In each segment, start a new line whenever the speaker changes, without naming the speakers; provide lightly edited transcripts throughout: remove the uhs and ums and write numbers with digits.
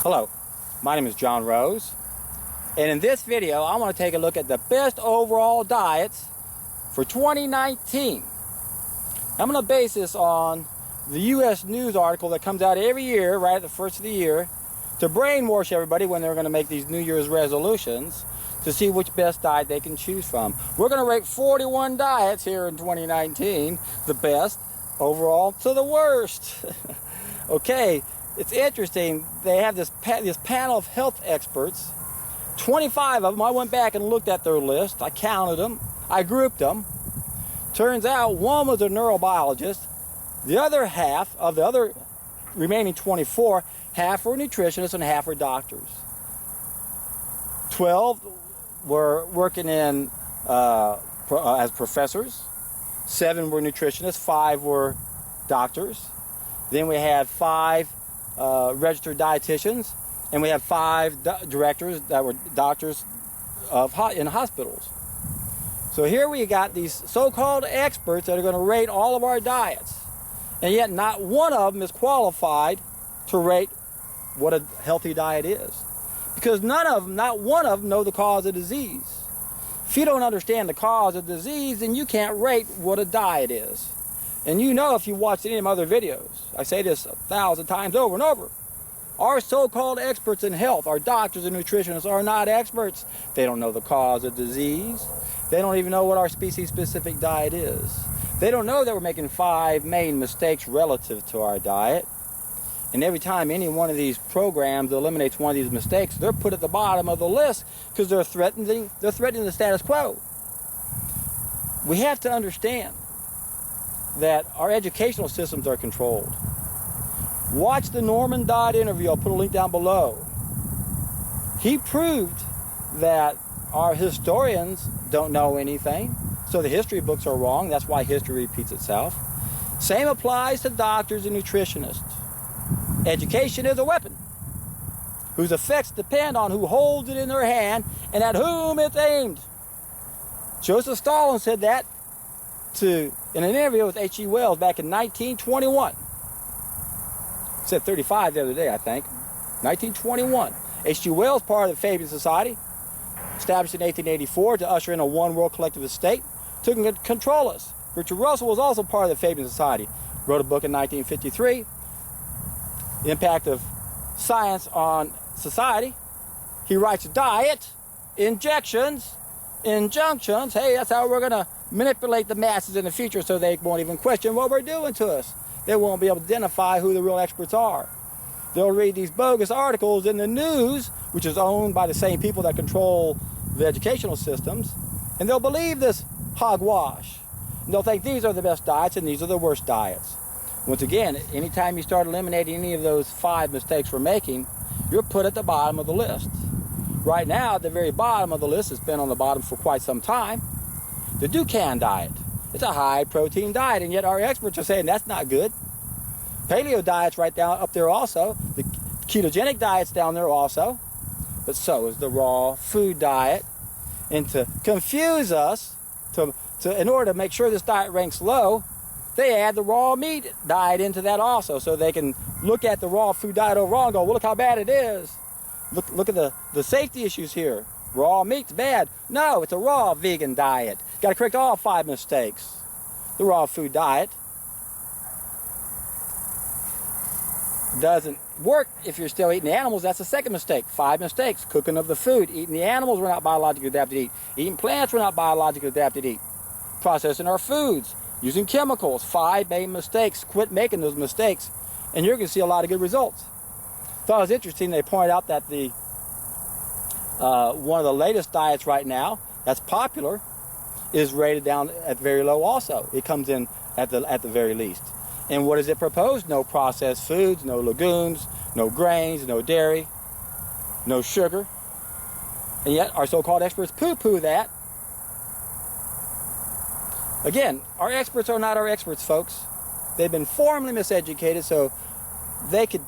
Hello, my name is John Rose, and in this video I want to take a look at the best overall diets for 2019. I'm going to base this on the U.S. News article that comes out every year right at the first of the year to brainwash everybody when they're going to make these New Year's resolutions to see which best diet they can choose from. We're going to rate 41 diets here in 2019, the best overall to the worst. Okay. It's interesting, they have this panel of health experts, 25 of them. I went back and looked at their list, I counted them, I grouped them. Turns out one was a neurobiologist, the other half of the other remaining 24, half were nutritionists and half were doctors. 12 were working in as professors, 7 were nutritionists, 5 were doctors. Then we had 5 registered dietitians, and we have 5 directors that were doctors in hospitals. So here we got these so-called experts that are going to rate all of our diets, and yet not one of them is qualified to rate what a healthy diet is, because not one of them know the cause of disease. If you don't understand the cause of disease, then you can't rate what a diet is. And you know, if you watched any of my other videos, I say this 1,000 times over and over, our so-called experts in health, our doctors and nutritionists, are not experts. They don't know the cause of disease. They don't even know what our species-specific diet is. They don't know that we're making 5 main mistakes relative to our diet. And every time any one of these programs eliminates one of these mistakes, they're put at the bottom of the list because they're threatening the status quo. We have to understand that our educational systems are controlled. Watch the Norman Dodd interview. I'll put a link down below. He proved that our historians don't know anything, so the history books are wrong. That's why history repeats itself. Same applies to doctors and nutritionists. Education is a weapon whose effects depend on who holds it in their hand and at whom it's aimed. Joseph Stalin said that in an interview with H.G. Wells back in 1921. Said 35 the other day, I think. 1921. H.G. Wells, part of the Fabian Society, established in 1884 to usher in a one-world collectivist state, took and control us. Richard Russell was also part of the Fabian Society. Wrote a book in 1953, The Impact of Science on Society. He writes diet, injections, injunctions. Hey, that's how we're going to manipulate the masses in the future so they won't even question what we're doing to us. They won't be able to identify who the real experts are. They'll read these bogus articles in the news, which is owned by the same people that control the educational systems, and they'll believe this hogwash. And they'll think these are the best diets and these are the worst diets. Once again, anytime you start eliminating any of those 5 mistakes we're making, you're put at the bottom of the list. Right now, at the very bottom of the list, it's been on the bottom for quite some time, the Dukan diet. It's a high-protein diet, and yet our experts are saying that's not good. Paleo diet's right down up there also. The ketogenic diet's down there also. But so is the raw food diet. And to confuse us, in order to make sure this diet ranks low, they add the raw meat diet into that also, so they can look at the raw food diet overall and go, well, look how bad it is. Look at the safety issues here. Raw meat's bad. No, it's a raw vegan diet. Got to correct all 5 mistakes. The raw food diet doesn't work if you're still eating the animals. That's the second mistake. 5 mistakes. Cooking of the food. Eating the animals we're not biologically adapted to eat. Eating plants we're not biologically adapted to eat. Processing our foods. Using chemicals. 5 main mistakes. Quit making those mistakes, and you're going to see a lot of good results. Thought it was interesting. They pointed out that one of the latest diets right now that's popular is rated down at very low also. It comes in at the very least. And what does it propose? No processed foods, no legumes, no grains, no dairy, no sugar. And yet our so-called experts poo-poo that. Again, our experts are not our experts, folks. They've been formally miseducated, so they could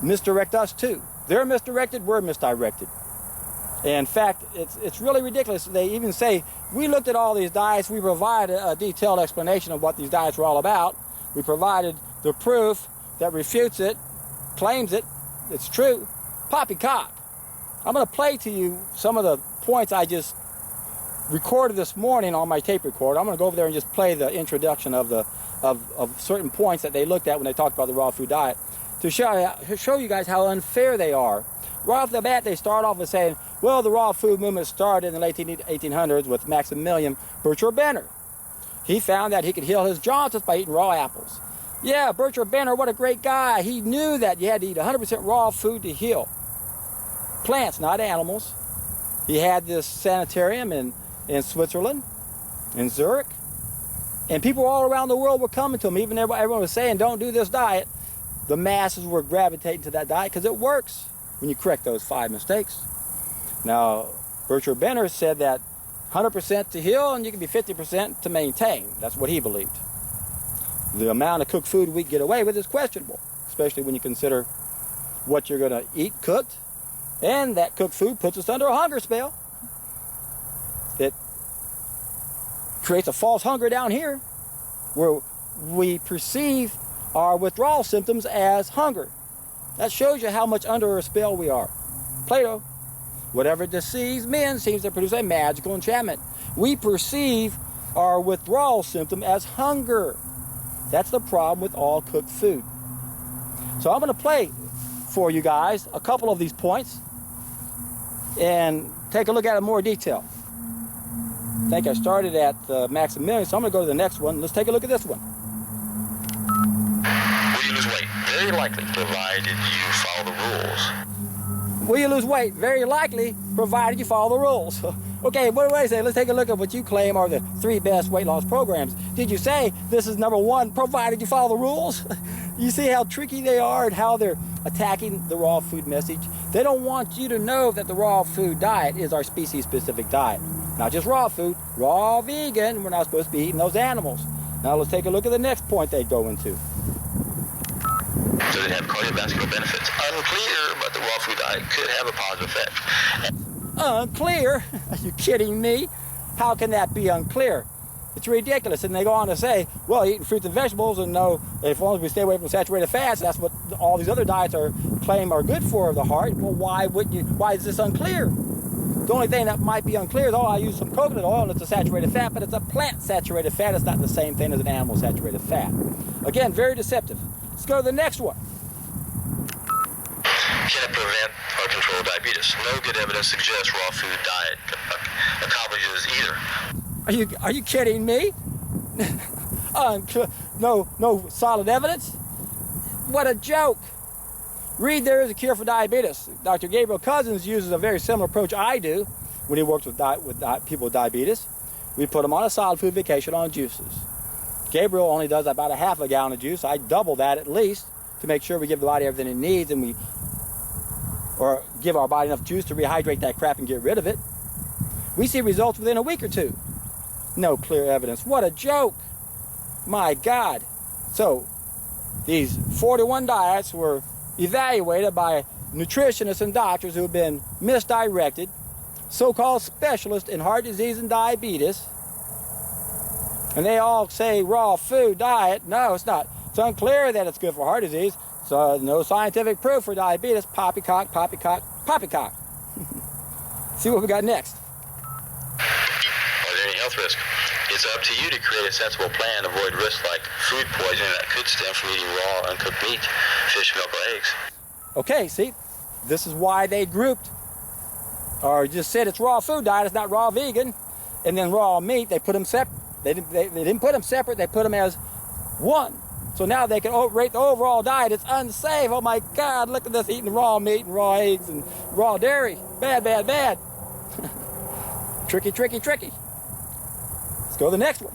misdirect us too. They're misdirected, we're misdirected. In fact, it's really ridiculous. They even say, we looked at all these diets, we provided a detailed explanation of what these diets were all about. We provided the proof that refutes it, claims it, it's true. Poppycock. I'm going to play to you some of the points I just recorded this morning on my tape recorder. I'm going to go over there and just play the introduction of certain points that they looked at when they talked about the raw food diet to show you guys how unfair they are. Right off the bat, they start off with saying, well, the raw food movement started in the late 1800s with Maximilian Bircher Benner. He found that he could heal his jaundice by eating raw apples. Yeah, Bircher Benner, what a great guy. He knew that you had to eat 100% raw food to heal. Plants, not animals. He had this sanitarium in Switzerland, in Zurich, and people all around the world were coming to him. Even everyone was saying, don't do this diet. The masses were gravitating to that diet because it works when you correct those 5 mistakes. Now, Bircher Benner said that 100% to heal and you can be 50% to maintain. That's what he believed. The amount of cooked food we get away with is questionable, especially when you consider what you're going to eat cooked, and that cooked food puts us under a hunger spell. It creates a false hunger down here where we perceive our withdrawal symptoms as hunger. That shows you how much under a spell we are. Plato, whatever deceives men seems to produce a magical enchantment. We perceive our withdrawal symptom as hunger. That's the problem with all cooked food. So I'm going to play for you guys a couple of these points and take a look at it in more detail. I think I started at Maximilian, so I'm going to go to the next one. Let's take a look at this one.
Will you lose weight? Very likely, provided you follow the rules.
Will you lose weight? Very likely, provided you follow the rules. Okay, what do I say? Let's take a look at what you claim are the 3 best weight loss programs. Did you say this is number 1, provided you follow the rules? You see how tricky they are and how they're attacking the raw food message? They don't want you to know that the raw food diet is our species-specific diet. Not just raw food, raw vegan. We're not supposed to be eating those animals. Now let's take a look at the next point they go into.
Does it have cardiovascular benefits? Unclear, but the raw food diet could have a positive effect.
Unclear? Are you kidding me? How can that be unclear? It's ridiculous. And they go on to say, well, eating fruits and vegetables, and no, as long as we stay away from saturated fats, that's what all these other diets claim are good for the heart. Well, why is this unclear? The only thing that might be unclear is, I use some coconut oil and it's a saturated fat, but it's a plant saturated fat. It's not the same thing as an animal saturated fat. Again, very deceptive. Let's go to the next one.
Can it prevent or control diabetes? No good evidence suggests raw food diet accomplishes either.
Are you kidding me? No solid evidence? What a joke. Read There Is a Cure for Diabetes. Dr. Gabriel Cousins uses a very similar approach I do when he works with people with diabetes. We put them on a solid food vacation on juices. Gabriel only does about a half a gallon of juice. I double that at least to make sure we give the body everything it needs, and or give our body enough juice to rehydrate that crap and get rid of it. We see results within a week or 2. No clear evidence. What a joke. My God. So, these 41 diets were evaluated by nutritionists and doctors who have been misdirected, so-called specialists in heart disease and diabetes, and they all say raw food diet. No, it's not. It's unclear that it's good for heart disease. So no scientific proof for diabetes. Poppycock, poppycock, poppycock. See what we got next.
Are there any health risks? It's up to you to create a sensible plan to avoid risks like food poisoning that could stem from eating raw, uncooked meat, fish, milk, or eggs.
Okay, see, this is why they grouped, or just said it's raw food diet, it's not raw vegan, and then raw meat, they put them separate. They didn't put them separate, they put them as one. So now they can rate the overall diet. It's unsafe. Oh my God, look at this, eating raw meat and raw eggs and raw dairy. Bad, bad, bad. Tricky, tricky, tricky. Let's go to the next one.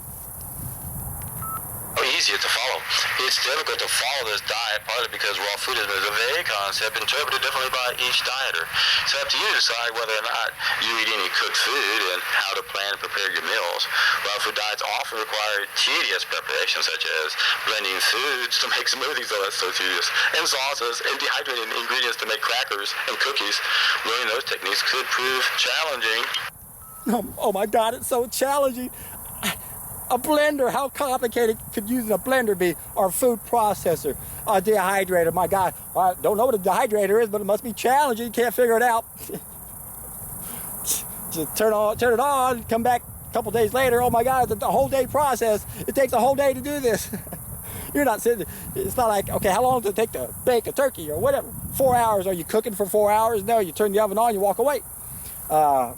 Easier to follow. It's difficult to follow this diet, partly because raw food is a vague concept interpreted differently by each dieter. It's up to you to decide whether or not you eat any cooked food and how to plan and prepare your meals. Raw food diets often require tedious preparation, such as blending foods to make smoothies. Oh, that's so tedious. And sauces and dehydrating ingredients to make crackers and cookies. Learning those techniques could prove challenging.
Oh my God, it's so challenging. A blender, how complicated could using a blender be? Or a food processor, a dehydrator. My God, I don't know what a dehydrator is, but it must be challenging. You can't figure it out. Just turn it on, come back a couple days later. Oh my God, it's a whole day process. It takes a whole day to do this. You're not sitting. It's not like, okay, how long does it take to bake a turkey or whatever? 4 hours. Are you cooking for 4 hours? No, you turn the oven on, you walk away. How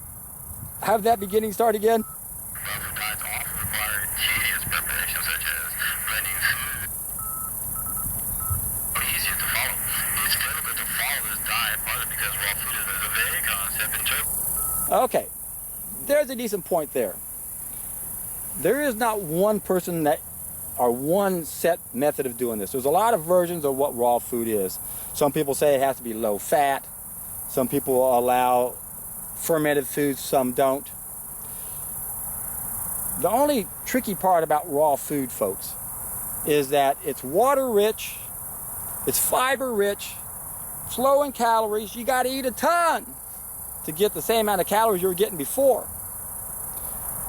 did that beginning start again?
Raw food diets often require tedious preparation, such as blending food. Easier to follow. It's difficult to follow this diet, partly because raw food is a vague concept in terms.
Okay, there's a decent point there. There is not one person that, or one set method of doing this. There's a lot of versions of what raw food is. Some people say it has to be low fat. Some people allow fermented foods, some don't. The only tricky part about raw food, folks, is that it's water rich, it's fiber rich, it's low in calories. You got to eat a ton to get the same amount of calories you were getting before.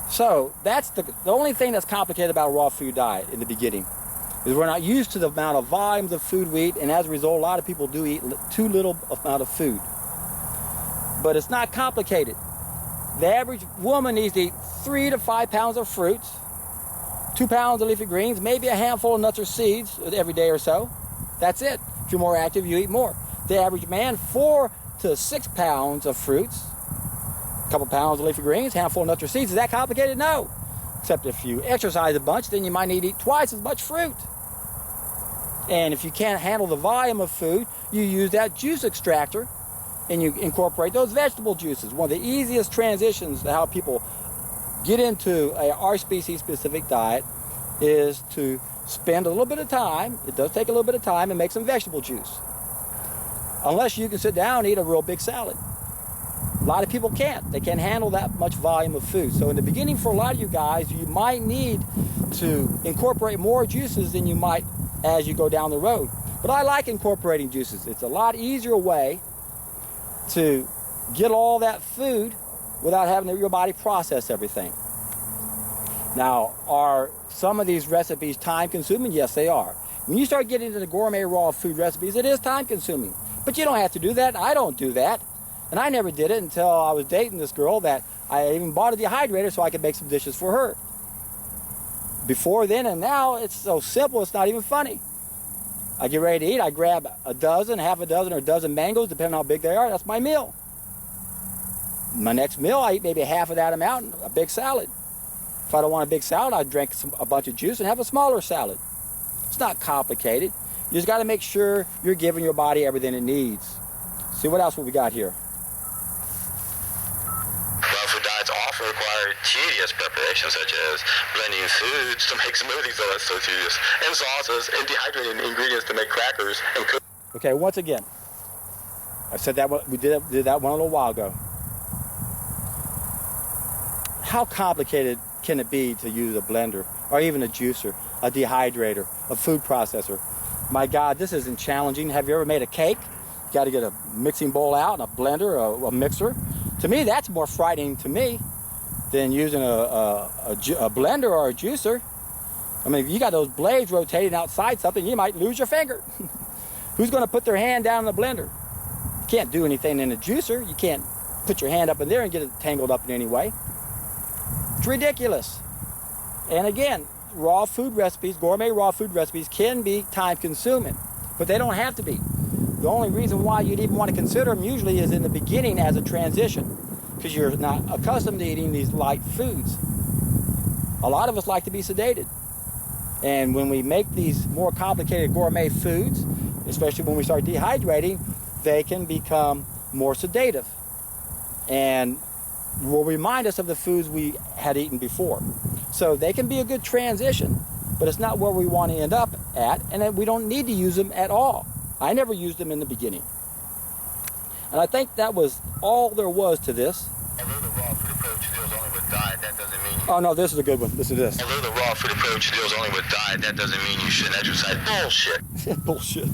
So that's the only thing that's complicated about a raw food diet in the beginning, is we're not used to the amount of volumes of food we eat, and as a result, a lot of people do eat too little amount of food. But it's not complicated. The average woman needs to eat 3 to 5 pounds of fruits, 2 pounds of leafy greens, maybe a handful of nuts or seeds every day or so. That's it. If you're more active, you eat more. The average man, 4 to 6 pounds of fruits, a couple pounds of leafy greens, handful of nuts or seeds. Is that complicated? No. Except if you exercise a bunch, then you might need to eat twice as much fruit. And if you can't handle the volume of food, you use that juice extractor and you incorporate those vegetable juices. One of the easiest transitions to how people get into our species specific diet is to spend a little bit of time, it does take a little bit of time, and make some vegetable juice. Unless you can sit down and eat a real big salad. A lot of people can't. They can't handle that much volume of food. So in the beginning, for a lot of you guys, you might need to incorporate more juices than you might as you go down the road. But I like incorporating juices. It's a lot easier way to get all that food without having your body process everything. Now, are some of these recipes time consuming? Yes, they are. When you start getting into the gourmet raw food recipes, it is time consuming. But you don't have to do that. I don't do that. And I never did it until I was dating this girl that I even bought a dehydrator so I could make some dishes for her. Before then and now, it's so simple, it's not even funny. I get ready to eat, I grab a dozen, half a dozen, or a dozen mangoes, depending on how big they are. That's my meal. My next meal, I eat maybe half of that amount, a big salad. If I don't want a big salad, I drink a bunch of juice and have a smaller salad. It's not complicated. You just got to make sure you're giving your body everything it needs. See what else we got here.
Raw food diets often require tedious preparation, such as blending foods to make smoothies. Oh, that's so tedious. And sauces and dehydrating ingredients to make crackers and cook.
Okay, once again, I said that we did that one a little while ago. How complicated can it be to use a blender, or even a juicer, a dehydrator, a food processor? My God, this isn't challenging. Have you ever made a cake? You got to get a mixing bowl out and a blender, a mixer. To me, that's more frightening to me than using a blender or a juicer. I mean, if you got those blades rotating outside something, you might lose your finger. Who's going to put their hand down in the blender? You can't do anything in a juicer. You can't put your hand up in there and get it tangled up in any way. It's ridiculous. And again, raw food recipes, gourmet raw food recipes can be time consuming, but they don't have to be. The only reason why you'd even want to consider them usually is in the beginning as a transition, because you're not accustomed to eating these light foods. A lot of us like to be sedated. And when we make these more complicated gourmet foods, especially when we start dehydrating, they can become more sedative and will remind us of the foods we had eaten before. So they can be a good transition, but it's not where we want to end up at, and we don't need to use them at all. I never used them in the beginning. And I think that was all there was to this.
Although the raw food approach deals only with diet, that doesn't mean
Oh no, this is a good one. Listen to this.
Although the raw food approach deals only with diet, that doesn't mean you shouldn't exercise. Bullshit.
Bullshit.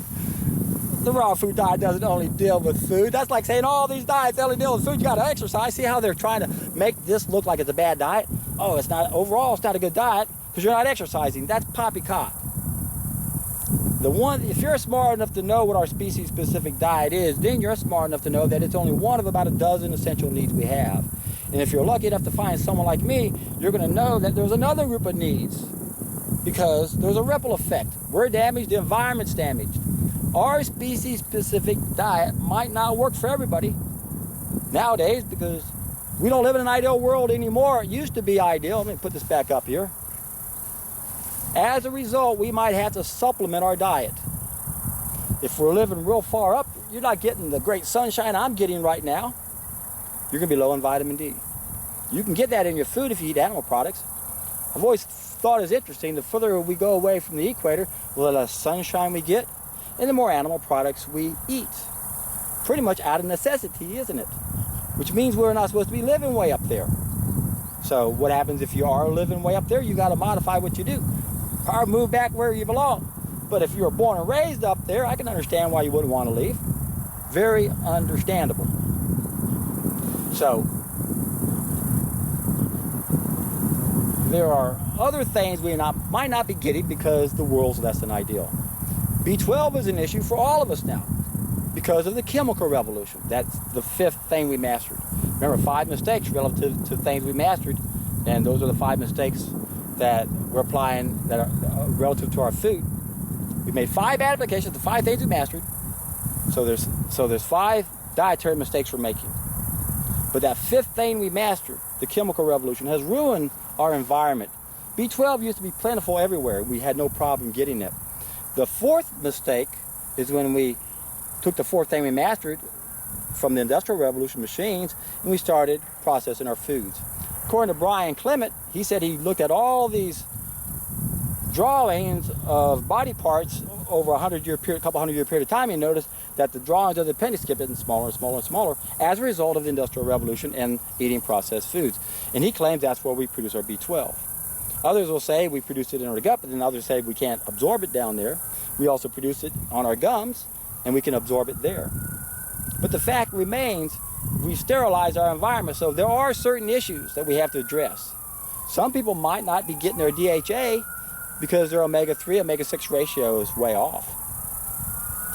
The raw food diet doesn't only deal with food. That's like saying all these diets only deal with food. You got to exercise. See how they're trying to make this look like it's a bad diet? oh, it's not, overall it's not a good diet because you're not exercising. That's poppycock. If you're smart enough to know what our species-specific diet is, then you're smart enough to know that it's only one of about a dozen essential needs we have. And if you're lucky enough to find someone like me, you're going to know that there's another group of needs because there's a ripple effect. We're damaged, the environment's damaged. Our species-specific diet might not work for everybody nowadays because we don't live in an ideal world anymore. It used to be ideal. Let me put this back up here. As a result, we might have to supplement our diet. If we're living real far up, you're not getting the great sunshine I'm getting right now. You're going to be low in vitamin D. You can get that in your food if you eat animal products. I've always thought it's interesting, the further we go away from the equator, the less sunshine we get, and the more animal products we eat. Pretty much out of necessity, isn't it? Which means we're not supposed to be living way up there. So what happens if you are living way up there? You got to modify what you do. Or move back where you belong. But if you were born and raised up there, I can understand why you wouldn't want to leave. Very understandable. So, there are other things we might not be getting because the world's less than ideal. B12 is an issue for all of us now because of the chemical revolution. That's the fifth thing we mastered. Remember, 5 mistakes relative to things we mastered, and those are the 5 mistakes that we're applying that are relative to our food. We made 5 applications to 5 things we mastered. So there's 5 dietary mistakes we're making. But that 5th thing we mastered, the chemical revolution, has ruined our environment. B12 used to be plentiful everywhere. We had no problem getting it. The 4th mistake is when we took the 4th thing we mastered from the Industrial Revolution machines and we started processing our foods. According to Brian Clement, he said he looked at all these drawings of body parts over a couple hundred year period of time. He noticed that the drawings of the appendix kept getting smaller and smaller and smaller as a result of the Industrial Revolution and eating processed foods. And he claims that's where we produce our B12. Others will say we produce it in our gut, but then others say we can't absorb it down there. We also produce it on our gums, and we can absorb it there. But the fact remains, we sterilize our environment, so there are certain issues that we have to address. Some people might not be getting their DHA because their omega-3, omega-6 ratio is way off.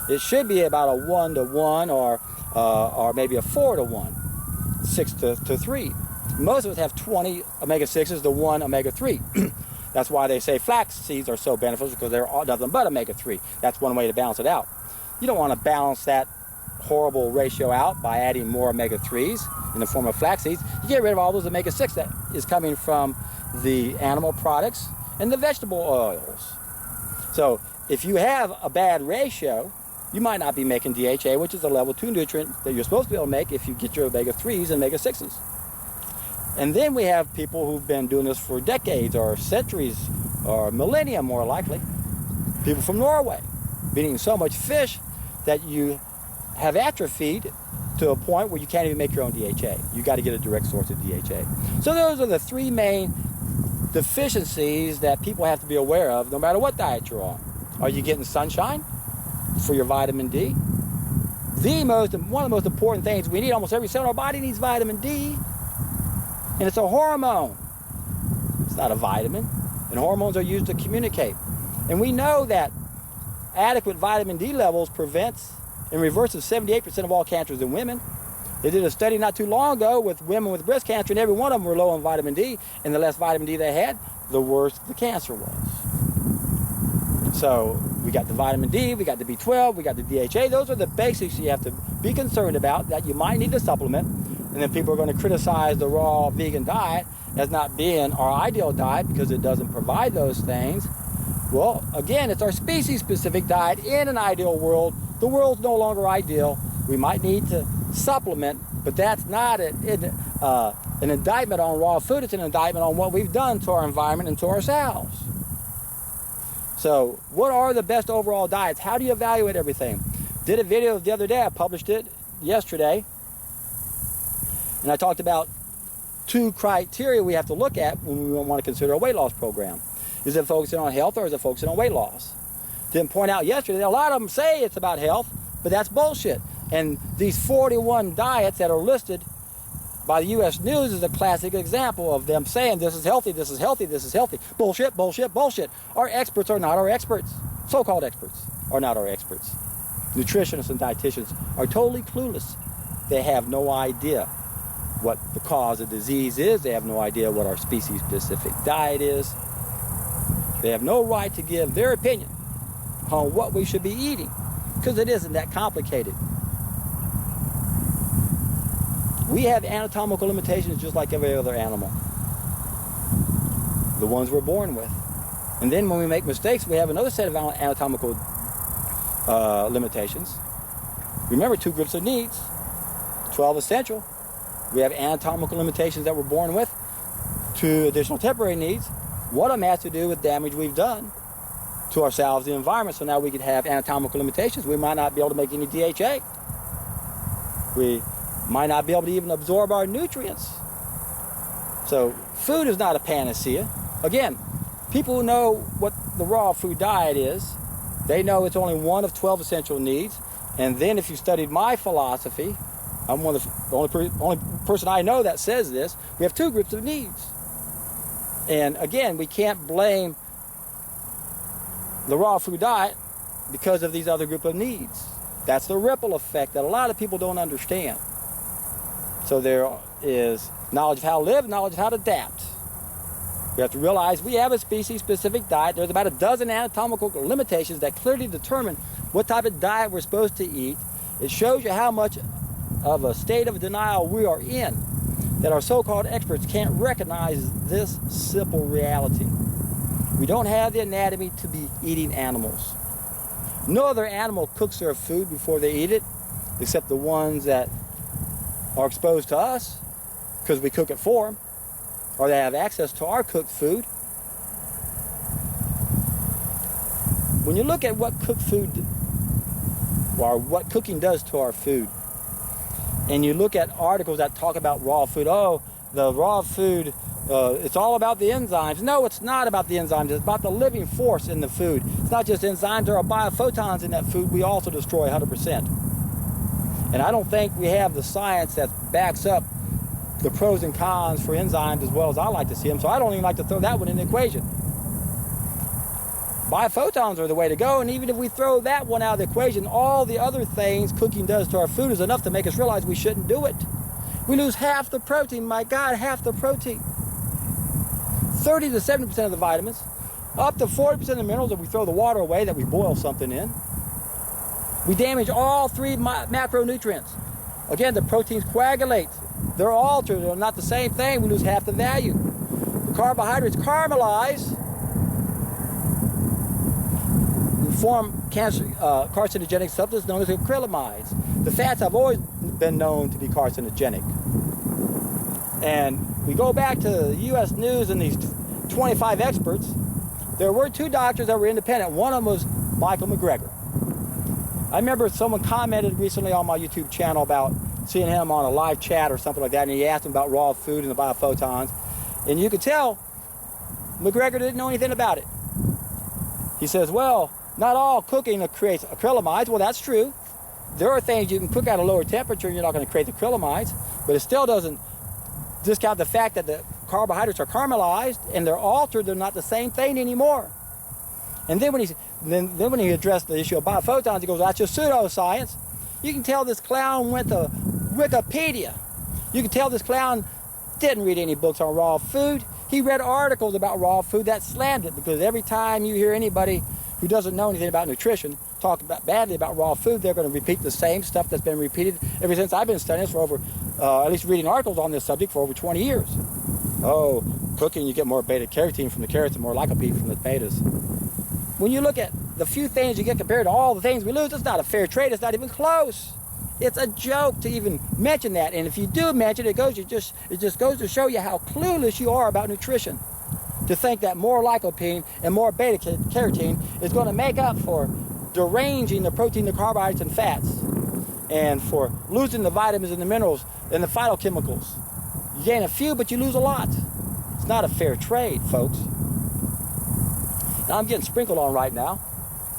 It should be about a 1-to-1 or maybe a 4-to-1, 6-to-3. Most of us have 20 omega-6s to 1 omega-3. That's why they say flax seeds are so beneficial because they're nothing but omega-3. That's one way to balance it out. You don't want to balance that horrible ratio out by adding more omega-3s in the form of flax seeds. You get rid of all those omega-6 that is coming from the animal products and the vegetable oils. So if you have a bad ratio, you might not be making DHA, which is a level 2 nutrient that you're supposed to be able to make if you get your omega-3s and omega-6s. And then we have people who've been doing this for decades or centuries or millennia more likely. People from Norway, been eating so much fish that you have atrophied to a point where you can't even make your own DHA. You got to get a direct source of DHA. So those are the 3 main deficiencies that people have to be aware of no matter what diet you're on. Are you getting sunshine for your vitamin D? One of the most important things we need, almost every cell in our body needs vitamin D. And it's a hormone. It's not a vitamin. And hormones are used to communicate. And we know that adequate vitamin D levels prevents and reverses 78% of all cancers in women. They did a study not too long ago with women with breast cancer, and every one of them were low in vitamin D. And the less vitamin D they had, the worse the cancer was. So we got the vitamin D, we got the B12, we got the DHA. Those are the basics you have to be concerned about that you might need to supplement. And then people are going to criticize the raw vegan diet as not being our ideal diet because it doesn't provide those things. Well, again, it's our species-specific diet in an ideal world. The world's no longer ideal. We might need to supplement, but that's not an indictment on raw food. It's an indictment on what we've done to our environment and to ourselves. So what are the best overall diets? How do you evaluate everything? Did a video the other day. I published it yesterday. And I talked about 2 criteria we have to look at when we want to consider a weight loss program. Is it focusing on health or is it focusing on weight loss? Didn't point out yesterday that a lot of them say it's about health, but that's bullshit. And these 41 diets that are listed by the U.S. News is a classic example of them saying this is healthy, this is healthy, this is healthy. Bullshit, bullshit, bullshit. Our experts are not our experts. So-called experts are not our experts. Nutritionists and dietitians are totally clueless. They have no idea what the cause of disease is. They have no idea what our species-specific diet is. They have no right to give their opinion on what we should be eating, because it isn't that complicated. We have anatomical limitations just like every other animal, the ones we're born with. And then when we make mistakes, we have another set of anatomical limitations. Remember, 2 groups of needs, 12 essential. We have anatomical limitations that we're born with, 2 additional temporary needs. One of them has to do with damage we've done to ourselves and the environment, so now we could have anatomical limitations. We might not be able to make any DHA. We might not be able to even absorb our nutrients. So food is not a panacea. Again, people who know what the raw food diet is, they know it's only one of 12 essential needs. And then if you studied my philosophy, I'm one of the only person I know that says this, we have 2 groups of needs. And again, we can't blame the raw food diet because of these other group of needs. That's the ripple effect that a lot of people don't understand. So there is knowledge of how to live, knowledge of how to adapt. We have to realize we have a species-specific diet. There's about a dozen anatomical limitations that clearly determine what type of diet we're supposed to eat. It shows you how much of a state of denial we are in, that our so-called experts can't recognize this simple reality. We don't have the anatomy to be eating animals. No other animal cooks their food before they eat it, except the ones that are exposed to us because we cook it for them, or they have access to our cooked food. When you look at what cooked food, or what cooking does to our food, and you look at articles that talk about raw food, oh, the raw food, it's all about the enzymes. No, it's not about the enzymes. It's about the living force in the food. It's not just enzymes. There are biophotons in that food we also destroy 100%. And I don't think we have the science that backs up the pros and cons for enzymes as well as I like to see them, so I don't even like to throw that one in the equation. Biophotons are the way to go, and even if we throw that one out of the equation, all the other things cooking does to our food is enough to make us realize we shouldn't do it. We lose half the protein, my God, half the protein. 30 to 70% of the vitamins, up to 40% of the minerals if we throw the water away that we boil something in. We damage all 3 macronutrients. Again, the proteins coagulate. They're altered. They're not the same thing. We lose half the value. The carbohydrates caramelize, form carcinogenic substances known as acrylamides. The fats have always been known to be carcinogenic. And we go back to the U.S. News and these 25 experts. There were 2 doctors that were independent. One of them was Michael McGregor. I remember someone commented recently on my YouTube channel about seeing him on a live chat or something like that, and he asked him about raw food and the biophotons. And you could tell McGregor didn't know anything about it. He says, well, not all cooking creates acrylamides. Well, that's true. There are things you can cook at a lower temperature and you're not going to create the acrylamides, but it still doesn't discount the fact that the carbohydrates are caramelized and they're altered. They're not the same thing anymore. And then when he addressed the issue of biophotons, he goes, that's just pseudoscience. You can tell this clown went to Wikipedia. You can tell this clown didn't read any books on raw food. He read articles about raw food that slammed it, because every time you hear anybody who doesn't know anything about nutrition talk badly about raw food, they're going to repeat the same stuff that's been repeated ever since I've been studying this for over, at least reading articles on this subject for over 20 years. Oh, cooking, you get more beta-carotene from the carrots and more lycopene from the betas. When you look at the few things you get compared to all the things we lose, it's not a fair trade. It's not even close. It's a joke to even mention that. And if you do mention it, it just goes to show you how clueless you are about nutrition. To think that more lycopene and more beta-carotene is going to make up for deranging the protein, the carbohydrates, and fats, and for losing the vitamins and the minerals and the phytochemicals. You gain a few, but you lose a lot. It's not a fair trade, folks. Now I'm getting sprinkled on right now.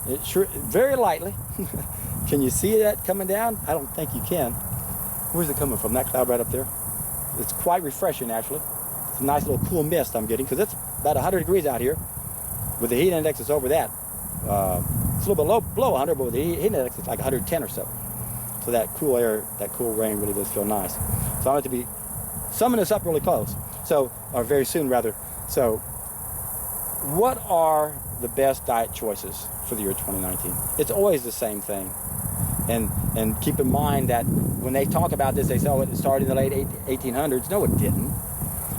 It sure, very lightly. Can you see that coming down? I don't think you can. Where's it coming from? That cloud right up there? It's quite refreshing, actually. It's a nice little cool mist I'm getting, because it's about 100 degrees out here. With the heat index, it's over that. It's a little bit below 100, but with the heat index, it's like 110 or so. So that cool air, that cool rain really does feel nice. So I want to be summing this up really close. So, or very soon rather. So, what are the best diet choices for the year 2019? It's always the same thing. And keep in mind that when they talk about this, they say, oh, it started in the late 1800s. No, it didn't.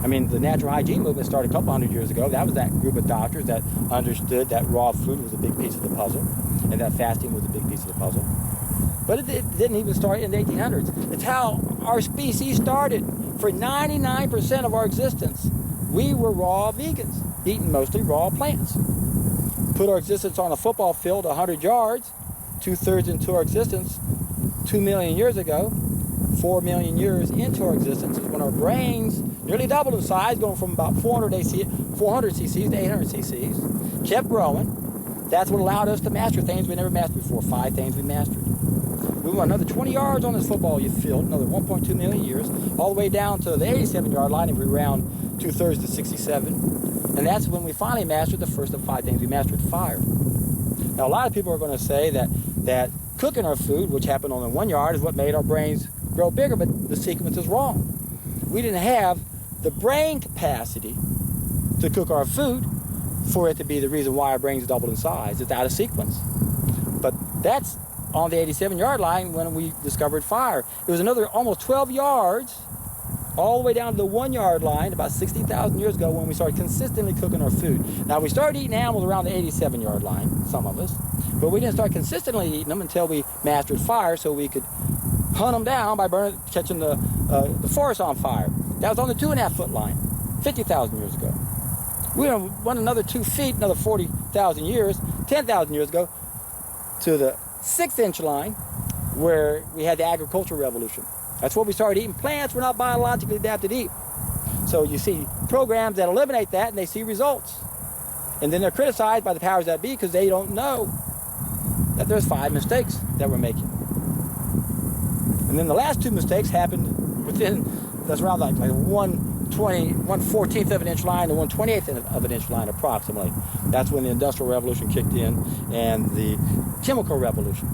I mean, the natural hygiene movement started a couple hundred years ago. That was that group of doctors that understood that raw food was a big piece of the puzzle, and that fasting was a big piece of the puzzle. But it didn't even start in the 1800s. It's how our species started. For 99% of our existence, we were raw vegans, eating mostly raw plants. Put our existence on a football field 100 yards, 2/3 into our existence, 2 million years ago, 4 million years into our existence is when our brains nearly doubled in size, going from about 400 cc's to 800 cc's, kept growing. That's what allowed us to master things we never mastered before, 5 things we mastered. We went another 20 yards on this football field, another 1.2 million years, all the way down to the 87-yard line, and we round 2/3 to 67. And that's when we finally mastered the first of 5 things we mastered, fire. Now, a lot of people are going to say that cooking our food, which happened on the 1 yard, is what made our brains grow bigger, but the sequence is wrong. We didn't have the brain capacity to cook our food for it to be the reason why our brains doubled in size. It's out of sequence. But that's on the 87-yard line when we discovered fire. It was another almost 12 yards all the way down to the 1 yard line about 60,000 years ago when we started consistently cooking our food. Now, we started eating animals around the 87-yard line, some of us, but we didn't start consistently eating them until we mastered fire, so we could hunt them down by catching the forest on fire. That was on the 2.5-foot line 50,000 years ago. We went another 2 feet, another 40,000 years, 10,000 years ago, to the 6-inch line where we had the agricultural revolution. That's where we started eating plants we're not biologically adapted to eat. So you see programs that eliminate that and they see results. And then they're criticized by the powers that be because they don't know that there's 5 mistakes that we're making. And then the last 2 mistakes happened within, that's around like 1/14th of an inch line to 1/28th of an inch line approximately. That's when the Industrial Revolution kicked in and the Chemical Revolution.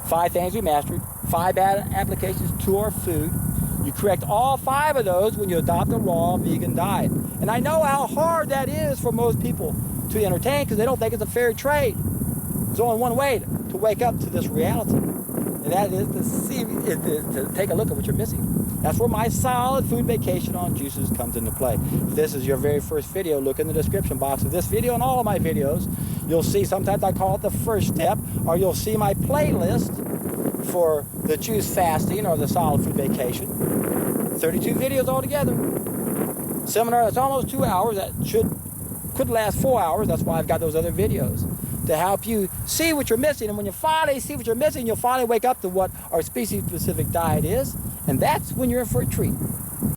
5 things we mastered, 5 bad applications to our food. You correct all 5 of those when you adopt a raw vegan diet. And I know how hard that is for most people to entertain because they don't think it's a fair trade. There's only one way to wake up to this reality, and that is to take a look at what you're missing. That's where my solid food vacation on juices comes into play. If this is your very first video, look in the description box of this video and all of my videos. You'll see, sometimes I call it the first step, or you'll see my playlist for the juice fasting or the solid food vacation. 32 videos altogether. Seminar that's almost 2 hours, that could last 4 hours. That's why I've got those other videos to help you see what you're missing. And when you finally see what you're missing, you'll finally wake up to what our species-specific diet is. And that's when you're in for a treat.